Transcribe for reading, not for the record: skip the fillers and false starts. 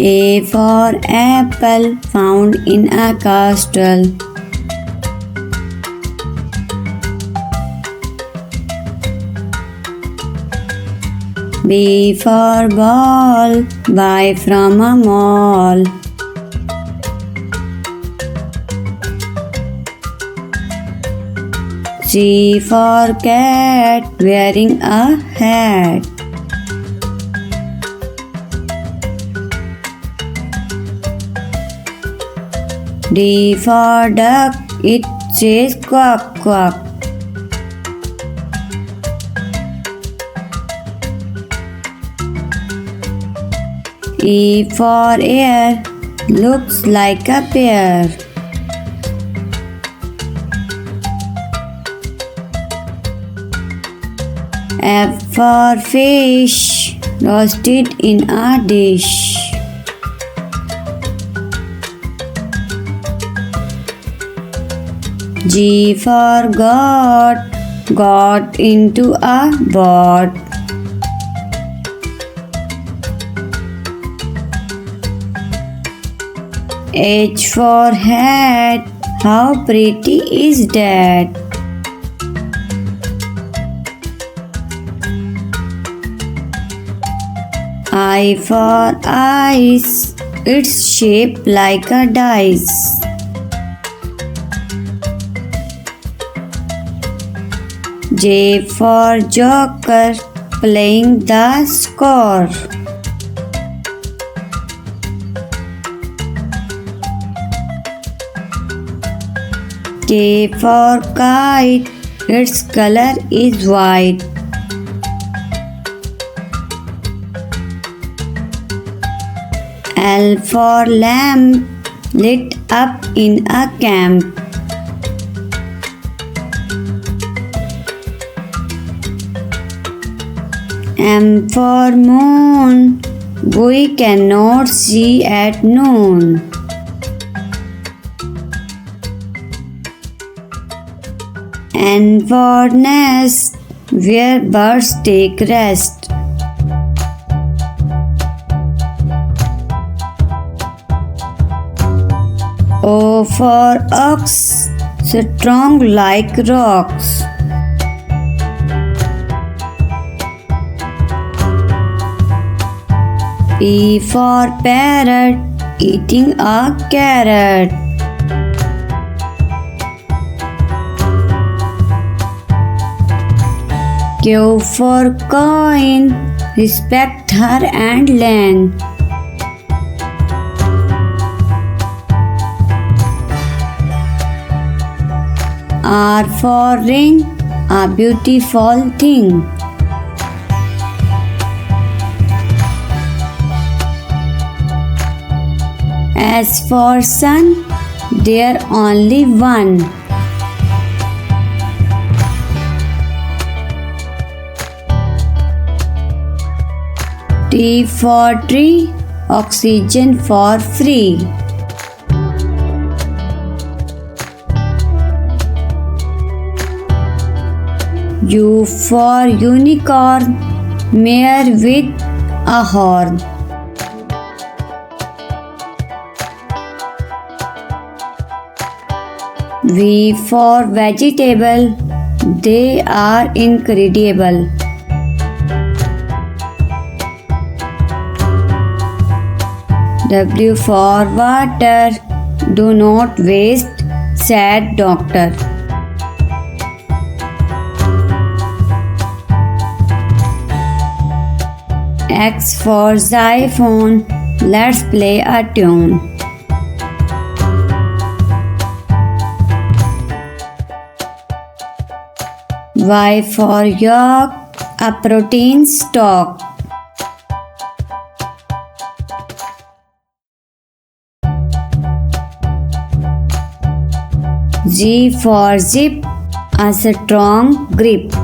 A for apple, found in a castle. B for ball, buy from a mall. C for cat, wearing a hat. D for duck, it says quack quack. E for air, looks like a pear. F for fish, roasted in a dish. G for got into a boat. H for hat, how pretty is that? I for ice, it's shaped like a dice. J for joker, playing the score. K for kite, its color is white. L for lamp, lit up in a camp. M for moon, we cannot see at noon. N for nest, where birds take rest. O for ox, strong like rocks. P for parrot, eating a carrot. Q for coin, respect her and land. R for ring, a beautiful thing. S for sun, there only one. T for tree, oxygen for free. U for unicorn, mare with a horn. V for vegetable, they are incredible. W for water, do not waste, said doctor. X for xylophone, let's play a tune. Y for yolk, a protein stock. Z for zip, a strong grip.